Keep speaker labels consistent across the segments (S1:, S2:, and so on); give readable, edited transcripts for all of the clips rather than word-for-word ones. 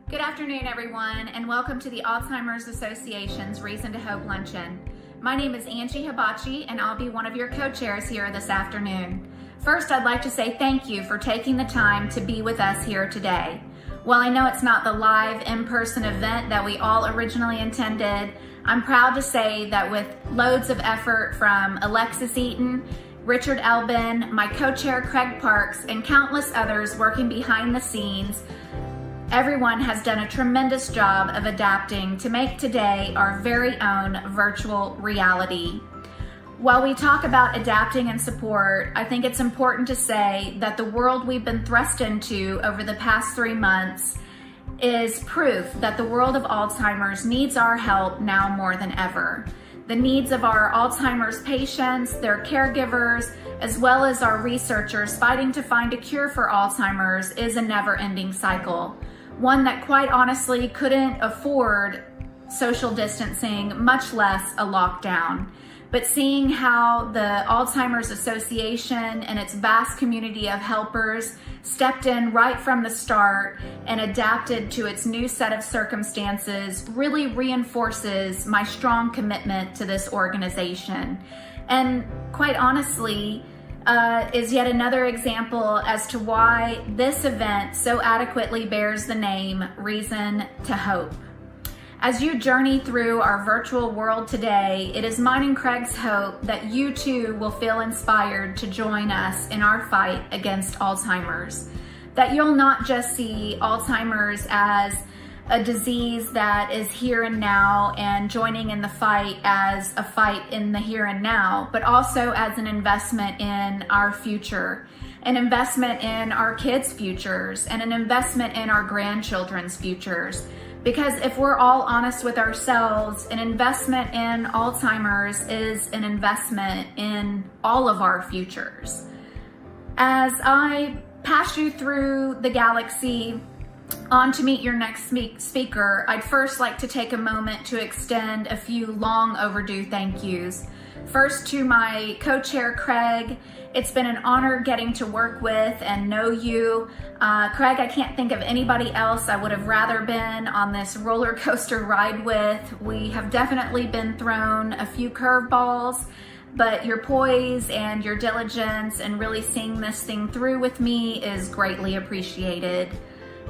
S1: Good afternoon, everyone, and welcome to the Alzheimer's Association's Reason to Hope Luncheon. My name is Angie Habachy, and I'll be one of your co-chairs here this afternoon. First, I'd like to say thank you for taking the time to be with us here today. While I know it's not the live in-person event that we all originally intended, I'm proud to say that with loads of effort from Alexis Eaton, Richard Elbin, my co-chair Craig Parks, and countless others working behind the scenes, everyone has done a tremendous job of adapting to make today our very own virtual reality. While we talk about adapting and support, I think it's important to say that the world we've been thrust into over the past 3 months is proof that the world of Alzheimer's needs our help now more than ever. The needs of our Alzheimer's patients, their caregivers, as well as our researchers fighting to find a cure for Alzheimer's is a never-ending cycle. One that quite honestly couldn't afford social distancing, much less a lockdown. But seeing how the Alzheimer's Association and its vast community of helpers stepped in right from the start and adapted to its new set of circumstances really reinforces my strong commitment to this organization. And quite honestly, is yet another example as to why this event so adequately bears the name Reason to Hope. As you journey through our virtual world today, it is mine and Craig's hope that you too will feel inspired to join us in our fight against Alzheimer's. That you'll not just see Alzheimer's as a disease that is here and now and joining in the fight as a fight in the here and now, but also as an investment in our future, an investment in our kids' futures, and an investment in our grandchildren's futures. Because if we're all honest with ourselves, an investment in Alzheimer's is an investment in all of our futures. As I pass you through the galaxy on to meet your next speaker, I'd first like to take a moment to extend a few long overdue thank yous. First, to my co-chair Craig. It's been an honor getting to work with and know you. Craig, I can't think of anybody else I would have rather been on this roller coaster ride with. We have definitely been thrown a few curveballs, but your poise and your diligence and really seeing this thing through with me is greatly appreciated.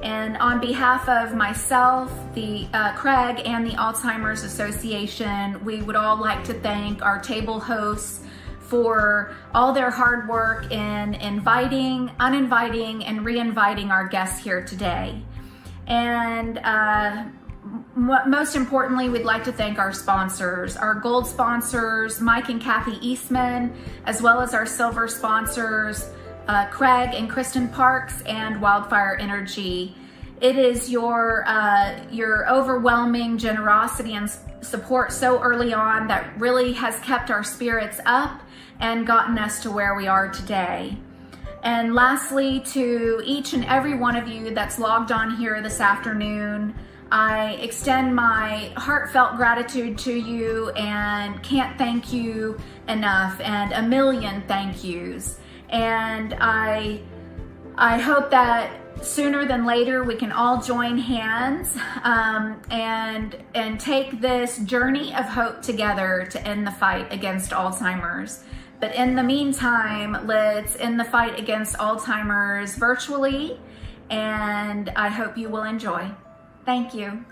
S1: And on behalf of myself, Craig, and the Alzheimer's Association, we would all like to thank our table hosts for all their hard work in inviting, uninviting, and re-inviting our guests here today. And most importantly, we'd like to thank our sponsors, our gold sponsors, Mike and Kathy Eastman, as well as our silver sponsors, Craig and Kristen Parks and Wildfire Energy. It is your overwhelming generosity and support so early on that really has kept our spirits up and gotten us to where we are today. And lastly, to each and every one of you that's logged on here this afternoon, I extend my heartfelt gratitude to you and can't thank you enough, and a million thank yous. And I hope that sooner than later we can all join hands and take this journey of hope together to end the fight against Alzheimer's. But in the meantime, let's end the fight against Alzheimer's virtually, and I hope you will enjoy. Thank you.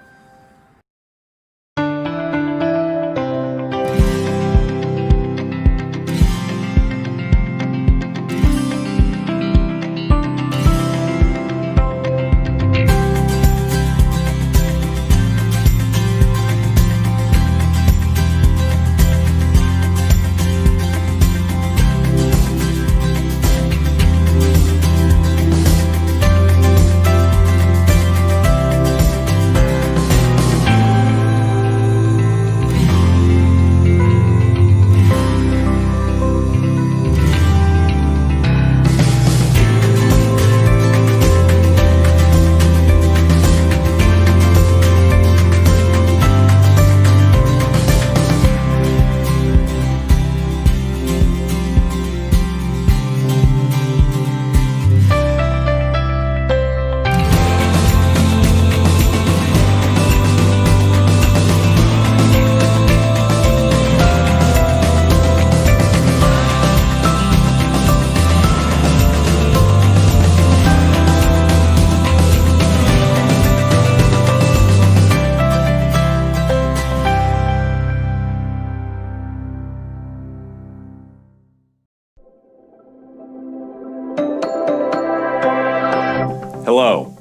S2: Hello,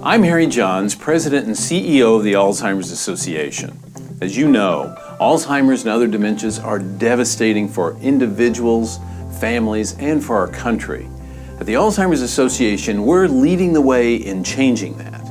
S2: I'm Harry Johns, President and CEO of the Alzheimer's Association. As you know, Alzheimer's and other dementias are devastating for individuals, families, and for our country. At the Alzheimer's Association, we're leading the way in changing that.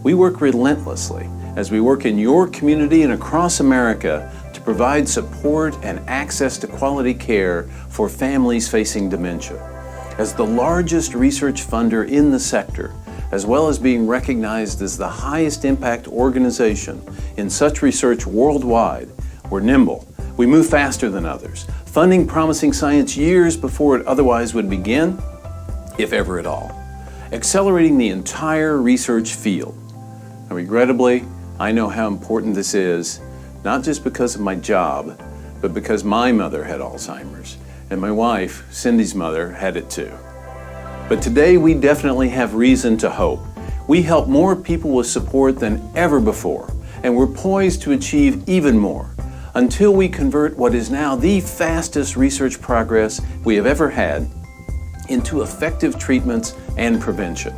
S2: We work relentlessly as we work in your community and across America to provide support and access to quality care for families facing dementia. As the largest research funder in the sector, as well as being recognized as the highest impact organization in such research worldwide, we're nimble. We move faster than others, funding promising science years before it otherwise would begin, if ever at all, accelerating the entire research field. And regrettably, I know how important this is, not just because of my job, but because my mother had Alzheimer's, and my wife, Cindy's mother, had it too. But today we definitely have reason to hope. We help more people with support than ever before, and we're poised to achieve even more until we convert what is now the fastest research progress we have ever had into effective treatments and prevention.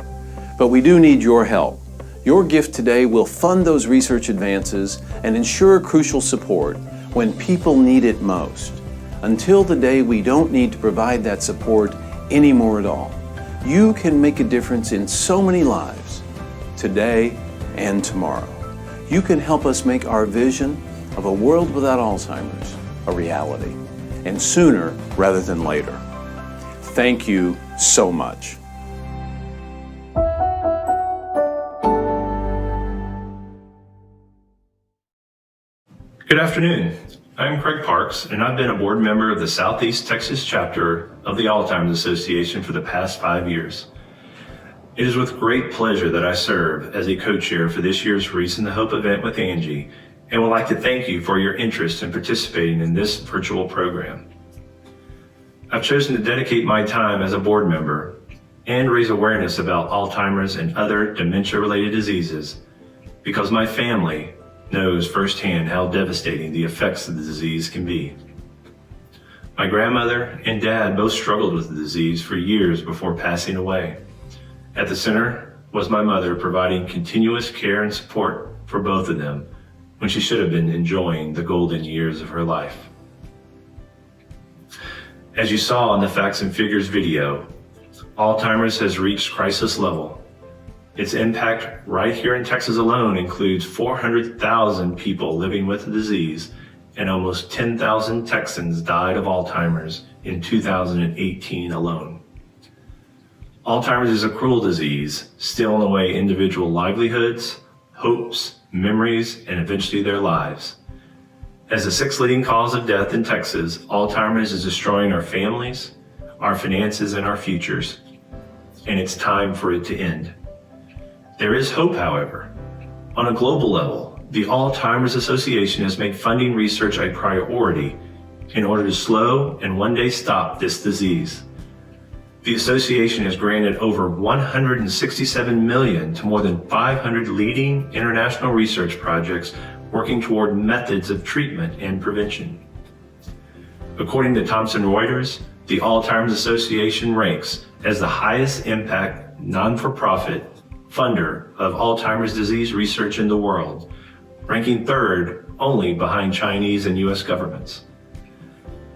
S2: But we do need your help. Your gift today will fund those research advances and ensure crucial support when people need it most, until the day we don't need to provide that support anymore at all. You can make a difference in so many lives, today and tomorrow. You can help us make our vision of a world without Alzheimer's a reality, and sooner rather than later. Thank you so much.
S3: Good afternoon. I'm Craig Parks, and I've been a board member of the Southeast Texas chapter of the Alzheimer's Association for the past 5 years. It is with great pleasure that I serve as a co-chair for this year's Reason to Hope event with Angie, and would like to thank you for your interest in participating in this virtual program. I've chosen to dedicate my time as a board member and raise awareness about Alzheimer's and other dementia-related diseases because my family knows firsthand how devastating the effects of the disease can be. My grandmother and dad both struggled with the disease for years before passing away. At the center was my mother providing continuous care and support for both of them when she should have been enjoying the golden years of her life. As you saw in the Facts and Figures video, Alzheimer's has reached crisis level. Its impact right here in Texas alone includes 400,000 people living with the disease, and almost 10,000 Texans died of Alzheimer's in 2018 alone. Alzheimer's is a cruel disease, stealing away individual livelihoods, hopes, memories, and eventually their lives. As the sixth leading cause of death in Texas, Alzheimer's is destroying our families, our finances, and our futures, and it's time for it to end. There is hope, however. On a global level, the Alzheimer's Association has made funding research a priority in order to slow and one day stop this disease. The association has granted over $167 million to more than 500 leading international research projects working toward methods of treatment and prevention. According to Thomson Reuters, the Alzheimer's Association ranks as the highest impact non-for-profit funder of Alzheimer's disease research in the world, ranking third only behind Chinese and US governments.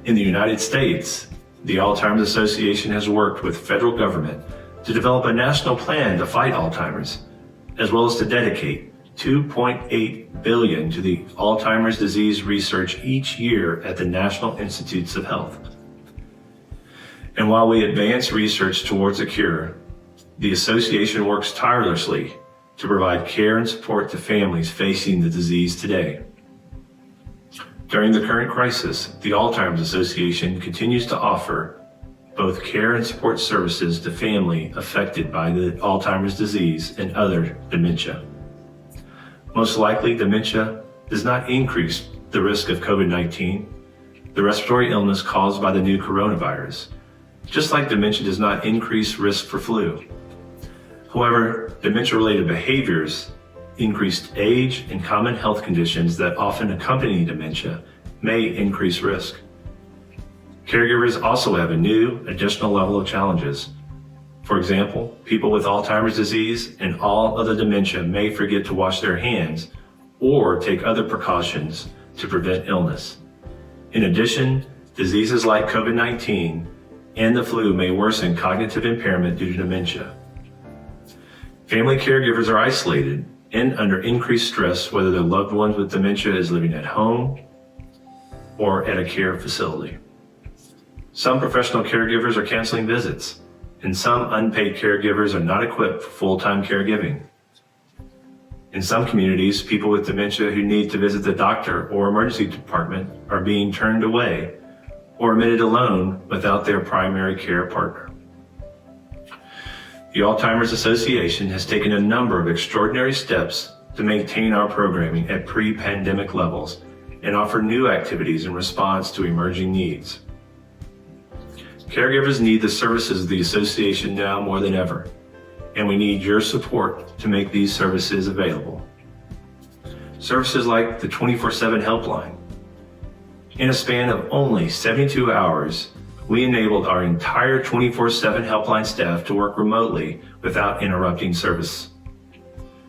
S3: In the United States, the Alzheimer's Association has worked with federal government to develop a national plan to fight Alzheimer's, as well as to dedicate $2.8 billion to the Alzheimer's disease research each year at the National Institutes of Health. And while we advance research towards a cure, the association works tirelessly to provide care and support to families facing the disease today. During the current crisis, the Alzheimer's Association continues to offer both care and support services to families affected by the Alzheimer's disease and other dementia. Most likely, dementia does not increase the risk of COVID-19, the respiratory illness caused by the new coronavirus, just like dementia does not increase risk for flu. However, dementia-related behaviors, increased age, and common health conditions that often accompany dementia may increase risk. Caregivers also have a new additional level of challenges. For example, people with Alzheimer's disease and all other dementia may forget to wash their hands or take other precautions to prevent illness. In addition, diseases like COVID-19 and the flu may worsen cognitive impairment due to dementia. Family caregivers are isolated and under increased stress whether their loved ones with dementia is living at home or at a care facility. Some professional caregivers are canceling visits, and some unpaid caregivers are not equipped for full-time caregiving. In some communities, people with dementia who need to visit the doctor or emergency department are being turned away or admitted alone without their primary care partner. The Alzheimer's Association has taken a number of extraordinary steps to maintain our programming at pre-pandemic levels and offer new activities in response to emerging needs. Caregivers need the services of the association now more than ever, and we need your support to make these services available. Services like the 24/7 helpline. In a span of only 72 hours, we enabled our entire 24/7 helpline staff to work remotely without interrupting service.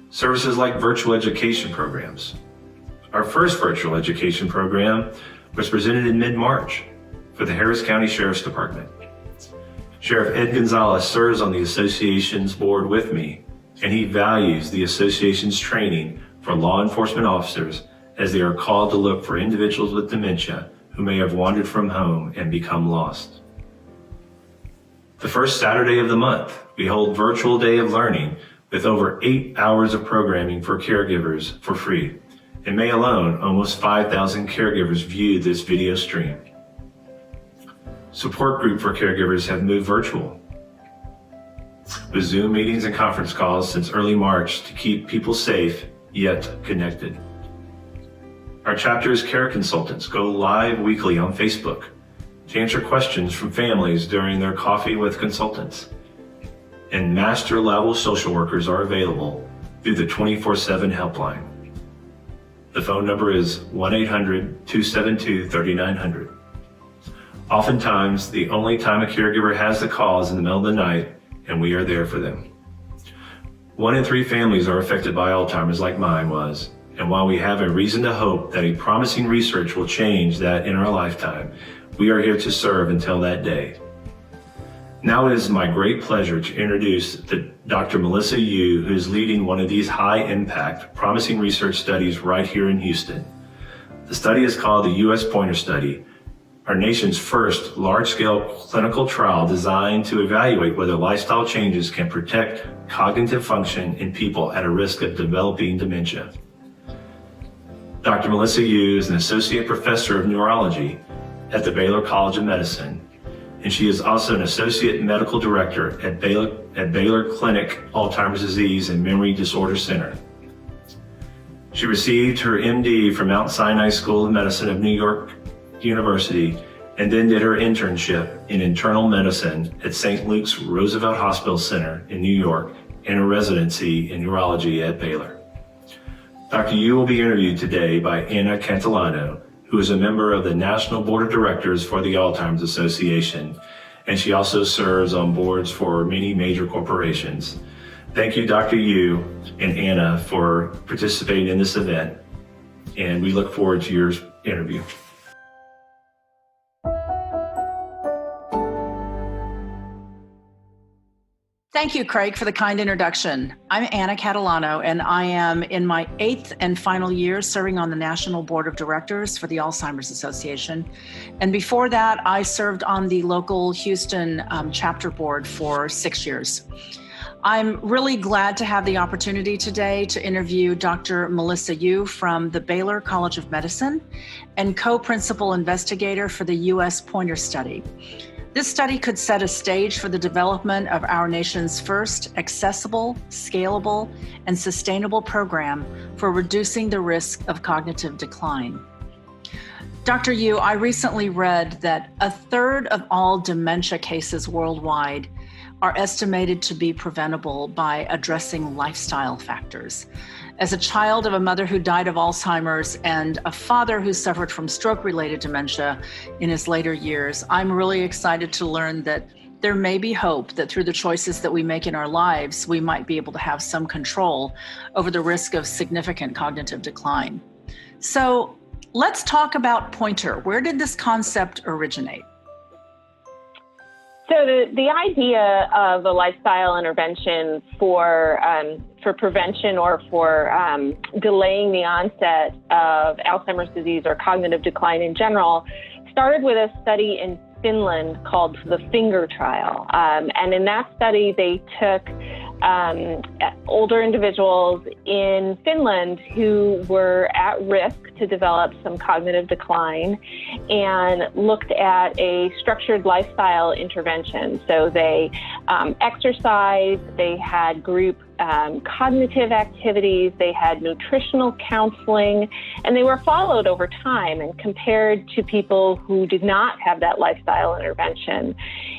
S3: Services like virtual education programs. Our first virtual education program was presented in mid-March for the Harris County Sheriff's Department. Sheriff Ed Gonzalez serves on the association's board with me, and he values the association's training for law enforcement officers as they are called to look for individuals with dementia who may have wandered from home and become lost. The first Saturday of the month, we hold Virtual Day of Learning with over 8 hours of programming for caregivers for free. In May alone, almost 5,000 caregivers viewed this video stream. Support group for caregivers have moved virtual, with Zoom meetings and conference calls since early March to keep people safe yet connected. Our chapter's care consultants go live weekly on Facebook to answer questions from families during their Coffee with Consultants. And master level social workers are available through the 24/7 helpline. The phone number is 1-800-272-3900. Oftentimes, the only time a caregiver has the call is in the middle of the night, and we are there for them. 1 in 3 families are affected by Alzheimer's like mine was, and while we have a reason to hope that a promising research will change that in our lifetime, we are here to serve until that day. Now it is my great pleasure to introduce Dr. Melissa Yu, who is leading one of these high-impact, promising research studies right here in Houston. The study is called the U.S. Pointer Study, our nation's first large-scale clinical trial designed to evaluate whether lifestyle changes can protect cognitive function in people at a risk of developing dementia. Dr. Melissa Yu is an associate professor of neurology at the Baylor College of Medicine, and she is also an associate medical director at Baylor Clinic Alzheimer's Disease and Memory Disorder Center. She received her MD from Mount Sinai School of Medicine of New York University and then did her internship in internal medicine at St. Luke's Roosevelt Hospital Center in New York and a residency in neurology at Baylor. Dr. Yu will be interviewed today by Anna Catalano, who is a member of the National Board of Directors for the Alzheimer's Association, and she also serves on boards for many major corporations. Thank you, Dr. Yu and Anna, for participating in this event, and we look forward to your interview.
S4: Thank you, Craig, for the kind introduction. I'm Anna Catalano, and I am in my 8th and final year serving on the National Board of Directors for the Alzheimer's Association. And before that, I served on the local Houston chapter board for 6 years. I'm really glad to have the opportunity today to interview Dr. Melissa Yu from the Baylor College of Medicine and co-principal investigator for the U.S. Pointer Study. This study could set a stage for the development of our nation's first accessible, scalable, and sustainable program for reducing the risk of cognitive decline. Dr. Yu, I recently read that 1/3 of all dementia cases worldwide are estimated to be preventable by addressing lifestyle factors. As a child of a mother who died of Alzheimer's and a father who suffered from stroke-related dementia in his later years, I'm really excited to learn that there may be hope that through the choices that we make in our lives, we might be able to have some control over the risk of significant cognitive decline. So let's talk about Pointer. Where did this concept originate?
S5: So the idea of a lifestyle intervention for prevention or for delaying the onset of Alzheimer's disease or cognitive decline in general started with a study in Finland called the FINGER trial. And in that study, they took older individuals in Finland who were at risk to develop some cognitive decline and looked at a structured lifestyle intervention. So they exercised, they had group cognitive activities, they had nutritional counseling, and they were followed over time and compared to people who did not have that lifestyle intervention.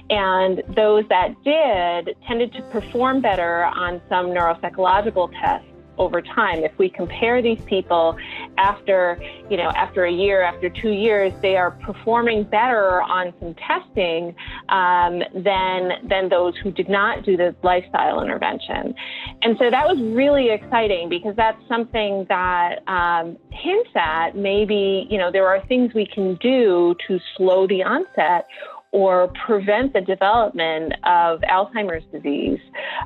S5: And those that did tended to perform better on some neuropsychological tests over time. If we compare these people after a year, after 2 years, they are performing better on some testing than those who did not do the lifestyle intervention. And so that was really exciting because that's something that hints at maybe, there are things we can do to slow the onset or prevent the development of Alzheimer's disease.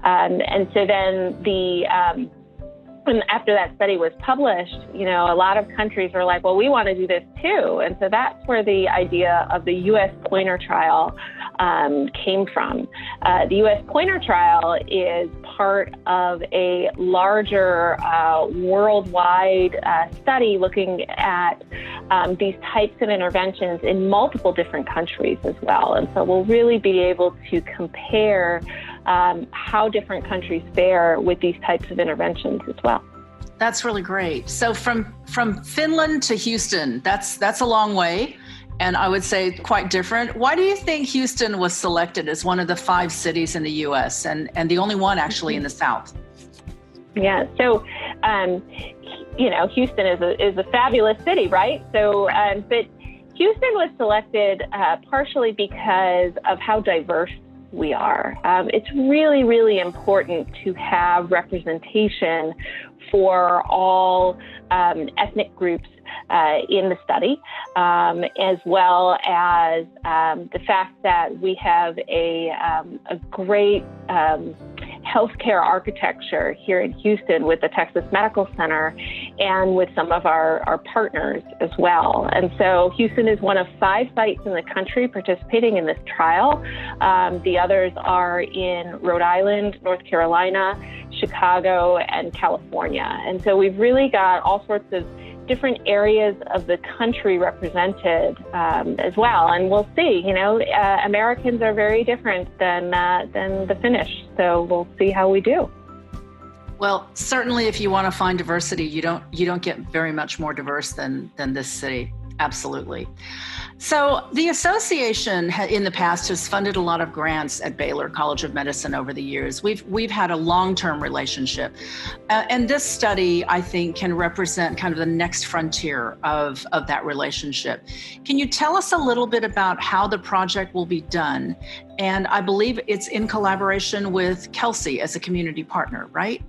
S5: And so then and after that study was published, a lot of countries were like, well, we want to do this too. And so that's where the idea of the U.S. Pointer trial came from. The U.S. Pointer trial is part of a larger worldwide study looking at these types of interventions in multiple different countries as well. And so we'll really be able to compare how different countries fare with these types of interventions as well.
S4: That's really great. So from Finland to Houston, that's a long way, and I would say quite different. Why do you think Houston was selected as one of the 5 cities in the U.S. and the only one actually in the South?
S5: Yeah, so Houston is a fabulous city, right? So, but Houston was selected partially because of how diverse we are. It's really, really important to have representation for all ethnic groups in the study, as well as the fact that we have a great healthcare architecture here in Houston with the Texas Medical Center and with some of our partners as well. And so Houston is one of 5 sites in the country participating in this trial. The others are in Rhode Island, North Carolina, Chicago, and California. And so we've really got all sorts of different areas of the country represented as well. And we'll see, Americans are very different than the Finnish. So we'll see how we do.
S4: Well, certainly if you want to find diversity, you don't get very much more diverse than this city. Absolutely. So the association in the past has funded a lot of grants at Baylor College of Medicine over the years. We've had a long-term relationship. And this study, I think, can represent kind of the next frontier of that relationship. Can you tell us a little bit about how the project will be done? And I believe it's in collaboration with Kelsey as a community partner, right?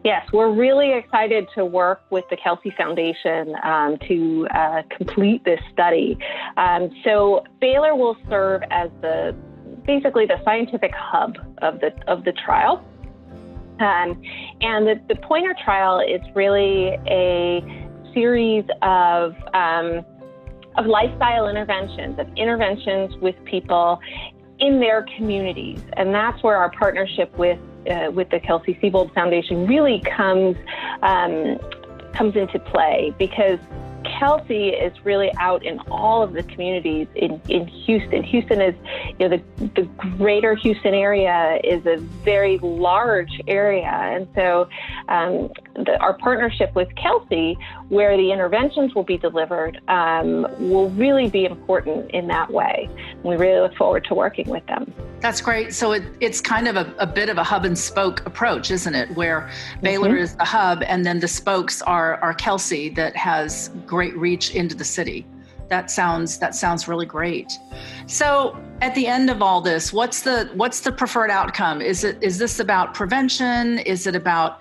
S5: Yes, we're really excited to work with the Kelsey Foundation to complete this study. So Baylor will serve as basically the scientific hub of the trial. And the Pointer trial is really a series of lifestyle interventions with people in their communities. And that's where our partnership with the Kelsey Siebold Foundation really comes into play, because Kelsey is really out in all of the communities in Houston. Houston is, the greater Houston area is a very large area. And so our partnership with Kelsey, where the interventions will be delivered, will really be important in that way. We really look forward to working with them.
S4: That's great. So it's kind of a bit of a hub and spoke approach, isn't it? Where Baylor is the hub and then the spokes are Kelsey that has great reach into the city. That sounds really great. So at the end of all this, what's the preferred outcome? Is this about prevention? Is it about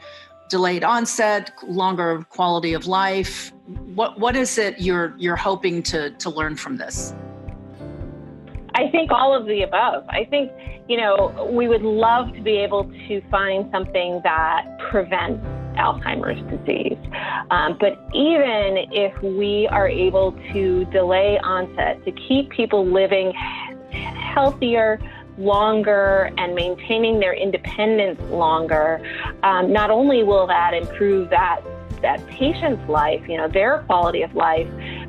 S4: delayed onset, longer quality of life? What is it you're hoping to learn from this?
S5: I think all of the above. I think, we would love to be able to find something that prevents Alzheimer's disease. But even if we are able to delay onset, to keep people living healthier, longer, and maintaining their independence longer, not only will that improve that patient's life, their quality of life,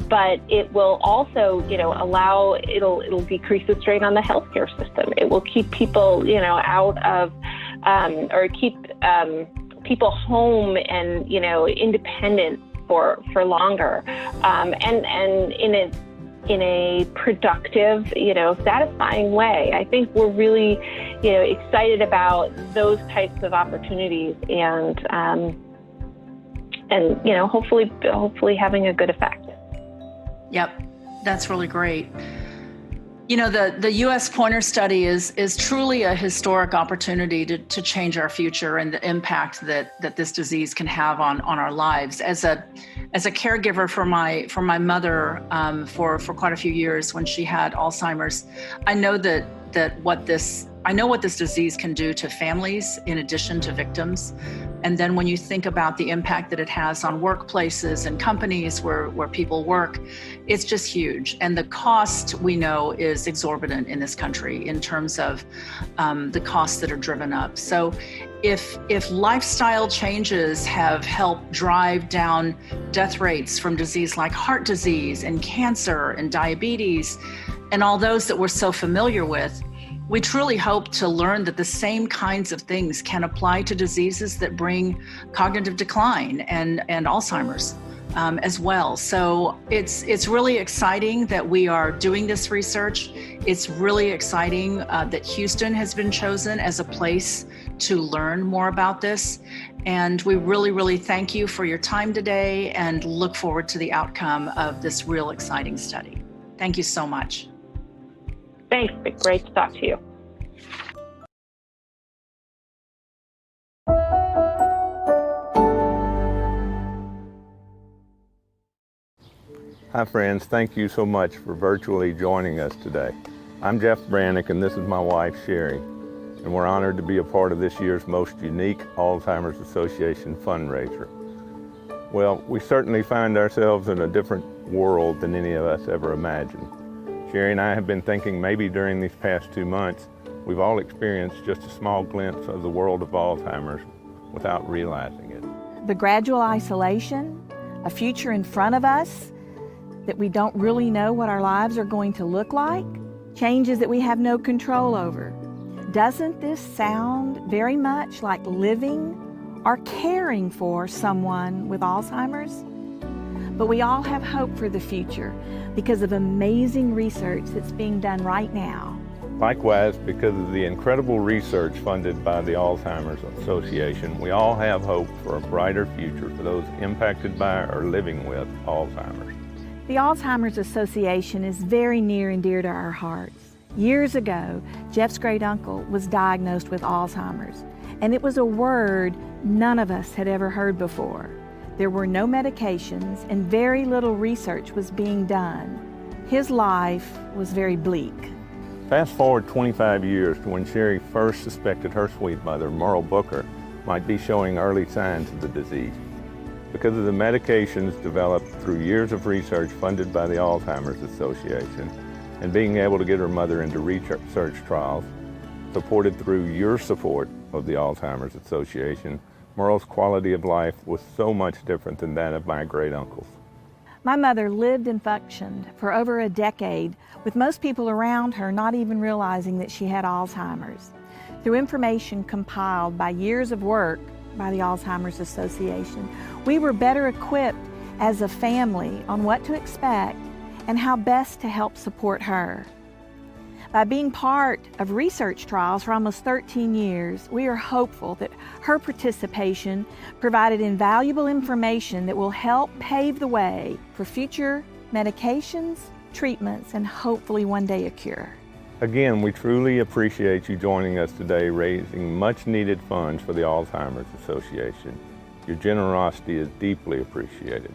S5: but it will also, it'll decrease the strain on the healthcare system. It will keep people, out of, or keep people home and, independent for longer, and in a productive, satisfying way. I think we're really, excited about those types of opportunities, and hopefully having a good effect.
S4: Yep, that's really great. The U.S. Pointer study is truly a historic opportunity to change our future and the impact that this disease can have on our lives. As a caregiver for my mother for quite a few years when she had Alzheimer's, I know what this disease can do to families in addition to victims. And then when you think about the impact that it has on workplaces and companies where people work, it's just huge. And the cost, we know, is exorbitant in this country in terms of the costs that are driven up. So if lifestyle changes have helped drive down death rates from disease like heart disease and cancer and diabetes and all those that we're so familiar with, we truly hope to learn that the same kinds of things can apply to diseases that bring cognitive decline and Alzheimer's as well. So it's really exciting that we are doing this research. It's really exciting that Houston has been chosen as a place to learn more about this. And we really, really thank you for your time today and look forward to the outcome of this real exciting study. Thank you so much.
S5: Thanks. It's been great to talk to you.
S6: Hi friends, thank you so much for virtually joining us today. I'm Jeff Brannick and this is my wife Sherry, and we're honored to be a part of this year's most unique Alzheimer's Association fundraiser. Well, we certainly find ourselves in a different world than any of us ever imagined. Sherry and I have been thinking maybe during these past 2 months, we've all experienced just a small glimpse of the world of Alzheimer's without realizing it.
S7: The gradual isolation, a future in front of us that we don't really know what our lives are going to look like, changes that we have no control over. Doesn't this sound very much like living or caring for someone with Alzheimer's? But we all have hope for the future because of amazing research that's being done right now.
S6: Likewise, because of the incredible research funded by the Alzheimer's Association, we all have hope for a brighter future for those impacted by or living with Alzheimer's.
S7: The Alzheimer's Association is very near and dear to our hearts. Years ago, Jeff's great uncle was diagnosed with Alzheimer's, and it was a word none of us had ever heard before. There were no medications and very little research was being done. His life was very bleak.
S6: Fast forward 25 years to when Sherry first suspected her sweet mother, Merle Booker, might be showing early signs of the disease. Because of the medications developed through years of research funded by the Alzheimer's Association and being able to get her mother into research trials, supported through your support of the Alzheimer's Association, Merle's quality of life was so much different than that of my great uncles.
S7: My mother lived and functioned for over a decade, with most people around her not even realizing that she had Alzheimer's. Through information compiled by years of work by the Alzheimer's Association, we were better equipped as a family on what to expect and how best to help support her. By being part of research trials for almost 13 years, we are hopeful that her participation provided invaluable information that will help pave the way for future medications, treatments, and hopefully one day a cure.
S6: Again, we truly appreciate you joining us today, raising much needed funds for the Alzheimer's Association. Your generosity is deeply appreciated.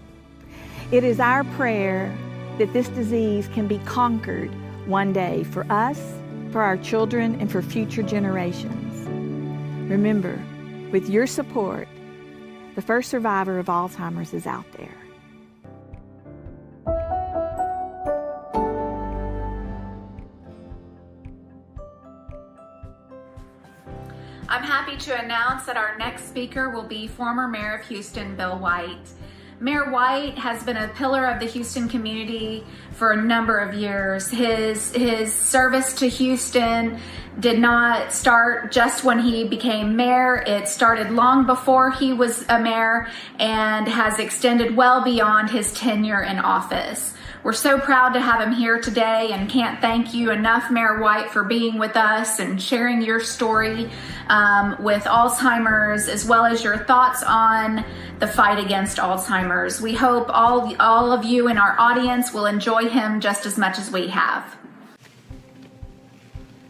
S7: It is our prayer that this disease can be conquered one day for us, for our children, and for future generations. Remember, with your support, the first survivor of Alzheimer's is out there.
S1: I'm happy to announce that our next speaker will be former Mayor of Houston, Bill White. Mayor White has been a pillar of the Houston community for a number of years. His service to Houston did not start just when he became mayor. It started long before he was a mayor and has extended well beyond his tenure in office. We're so proud to have him here today and can't thank you enough, Mayor White, for being with us and sharing your story with Alzheimer's, as well as your thoughts on the fight against Alzheimer's. We hope all of you in our audience will enjoy him just as much as we have.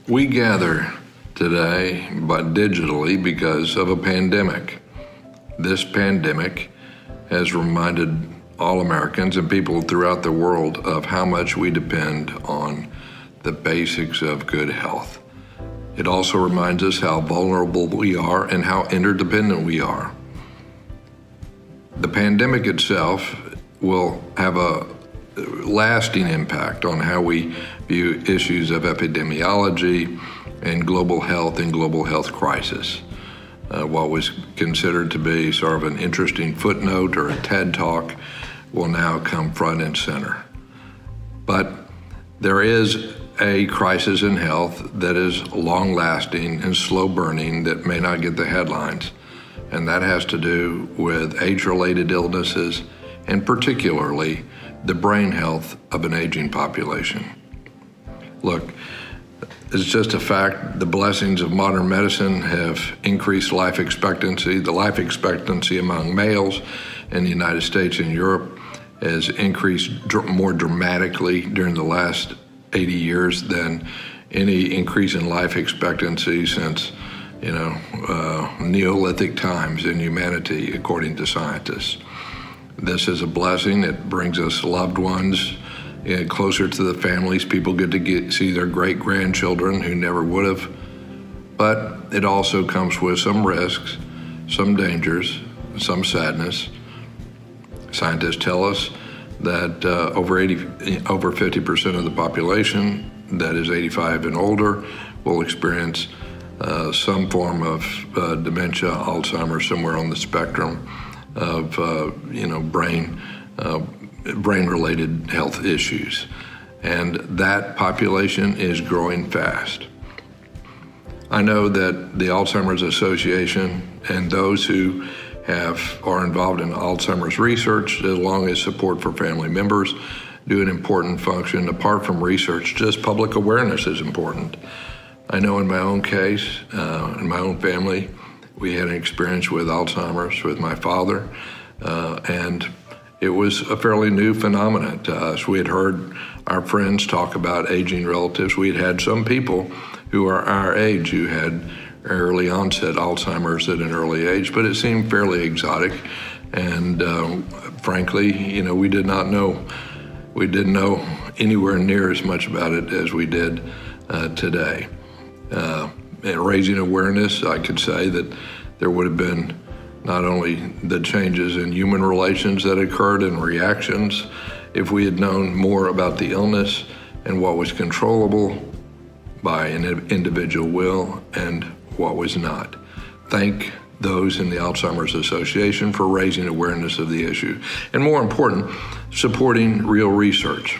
S8: We gather today, but digitally, because of a pandemic. This pandemic has reminded all Americans and people throughout the world of how much we depend on the basics of good health. It also reminds us how vulnerable we are and how interdependent we are. The pandemic itself will have a lasting impact on how we view issues of epidemiology and global health crisis. What was considered to be sort of an interesting footnote or a TED Talk will now come front and center. But there is a crisis in health that is long-lasting and slow-burning that may not get the headlines, and that has to do with age-related illnesses and particularly the brain health of an aging population. Look, it's just a fact. The blessings of modern medicine have increased life expectancy. The life expectancy among males in the United States and Europe has increased more dramatically during the last 80 years than any increase in life expectancy since, Neolithic times in humanity, according to scientists. This is a blessing. It brings us loved ones closer to the families. People get to see their great-grandchildren who never would have. But it also comes with some risks, some dangers, some sadness. Scientists tell us that over 50% of the population that is 85 and older will experience some form of dementia, Alzheimer, somewhere on the spectrum of brain-related health issues. And that population is growing fast. I know that the Alzheimer's Association and those who are involved in Alzheimer's research, along as support for family members, do an important function. Apart from research, just public awareness is important. I know in my own case, in my own family, we had an experience with Alzheimer's with my father, and it was a fairly new phenomenon to us. We had heard our friends talk about aging relatives. We had had some people who are our age who had early onset Alzheimer's at an early age, but it seemed fairly exotic. And frankly, we did not know. We didn't know anywhere near as much about it as we did today. And raising awareness, I could say that there would have been not only the changes in human relations that occurred and reactions, if we had known more about the illness and what was controllable by an individual will and what was not. Thank those in the Alzheimer's Association for raising awareness of the issue, and more important, supporting real research.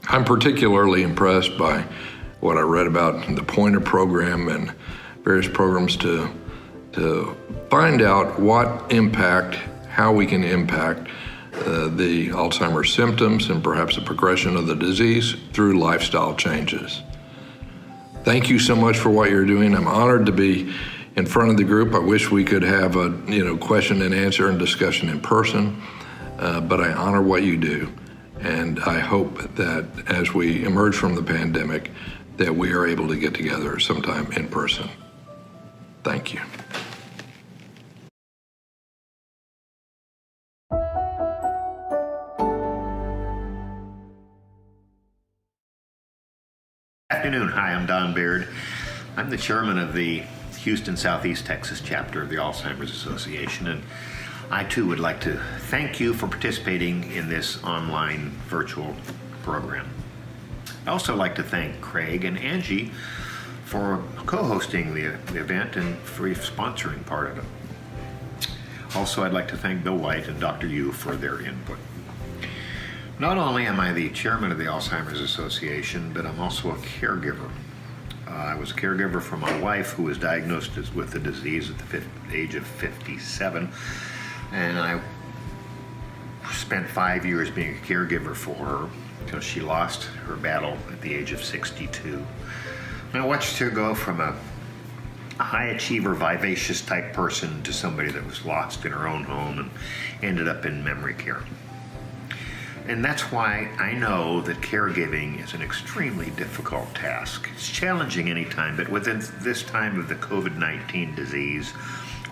S8: I'm particularly impressed by what I read about the Pointer program and various programs to find out how we can impact the Alzheimer's symptoms and perhaps the progression of the disease through lifestyle changes. Thank you so much for what you're doing. I'm honored to be in front of the group. I wish we could have a question and answer and discussion in person, but I honor what you do. And I hope that as we emerge from the pandemic, that we are able to get together sometime in person. Thank you.
S9: Afternoon. Hi, I'm Don Baird. I'm the chairman of the Houston Southeast Texas chapter of the Alzheimer's Association, and I too would like to thank you for participating in this online virtual program. I also like to thank Craig and Angie for co-hosting the event and for sponsoring part of it. Also, I'd like to thank Bill White and Dr. Yu for their input. Not only am I the chairman of the Alzheimer's Association, but I'm also a caregiver. I was a caregiver for my wife, who was diagnosed with the disease at the age of 57, and I spent 5 years being a caregiver for her until she lost her battle at the age of 62. And I watched her go from a high achiever, vivacious type person to somebody that was lost in her own home and ended up in memory care. And that's why I know that caregiving is an extremely difficult task. It's challenging anytime, but within this time of the COVID-19 disease,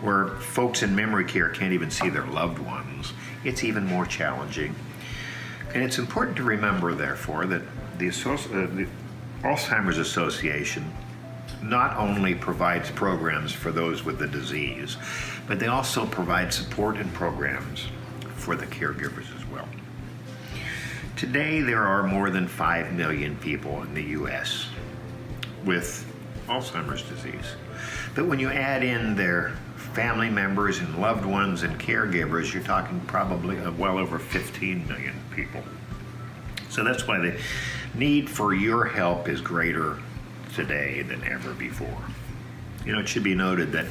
S9: where folks in memory care can't even see their loved ones, it's even more challenging. And it's important to remember, therefore, that the Alzheimer's Association not only provides programs for those with the disease, but they also provide support and programs for the caregivers as well. Today, there are more than 5 million people in the U.S. with Alzheimer's disease. But when you add in their family members and loved ones and caregivers, you're talking probably well over 15 million people. So that's why the need for your help is greater today than ever before. You know, it should be noted that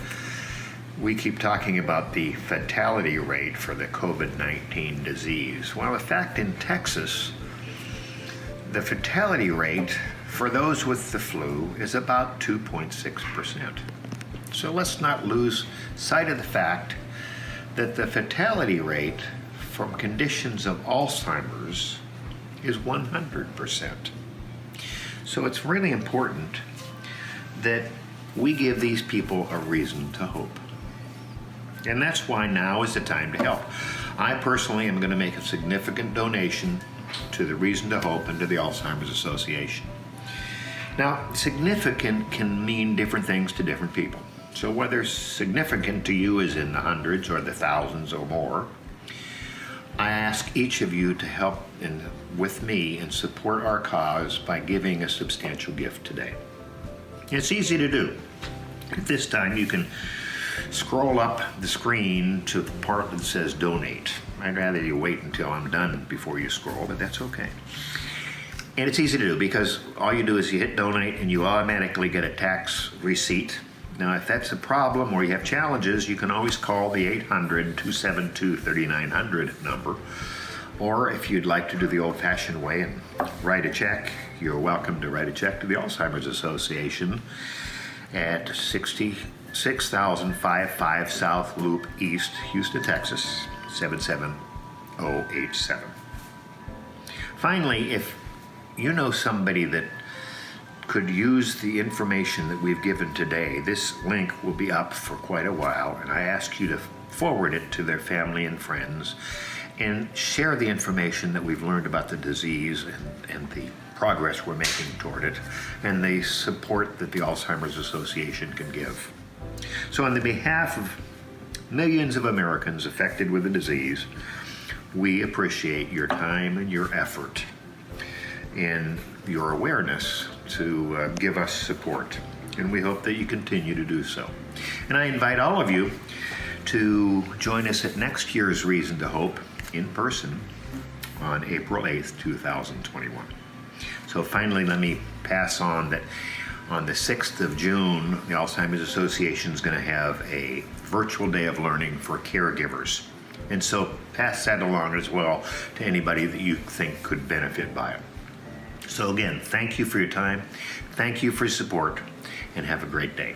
S9: we keep talking about the fatality rate for the COVID-19 disease. Well, in fact, in Texas, the fatality rate for those with the flu is about 2.6%. So let's not lose sight of the fact that the fatality rate from conditions of Alzheimer's is 100%. So it's really important that we give these people a reason to hope. And that's why now is the time to help. I personally am going to make a significant donation to the Reason to Hope and to the Alzheimer's Association. Now, significant can mean different things to different people. So whether significant to you is in the hundreds or the thousands or more, I ask each of you to help with me and support our cause by giving a substantial gift today. It's easy to do. At this time, you can scroll up the screen to the part that says donate. I'd rather you wait until I'm done before you scroll, but that's okay. And it's easy to do because all you do is you hit donate and you automatically get a tax receipt. Now, if that's a problem or you have challenges, you can always call the 800-272-3900 number. Or if you'd like to do the old-fashioned way and write a check, you're welcome to write a check to the Alzheimer's Association at 66,055 South Loop East, Houston, Texas, 77087. Finally, if you know somebody that could use the information that we've given today, this link will be up for quite a while, and I ask you to forward it to their family and friends and share the information that we've learned about the disease and the progress we're making toward it and the support that the Alzheimer's Association can give. So on the behalf of millions of Americans affected with the disease, we appreciate your time and your effort and your awareness to give us support, and we hope that you continue to do so. And I invite all of you to join us at next year's Reason to Hope in person on April 8th, 2021. So finally, let me pass on that on the 6th of June, the Alzheimer's Association is going to have a virtual day of learning for caregivers. And so pass that along as well to anybody that you think could benefit by it. So again, thank you for your time, thank you for your support, and have a great day.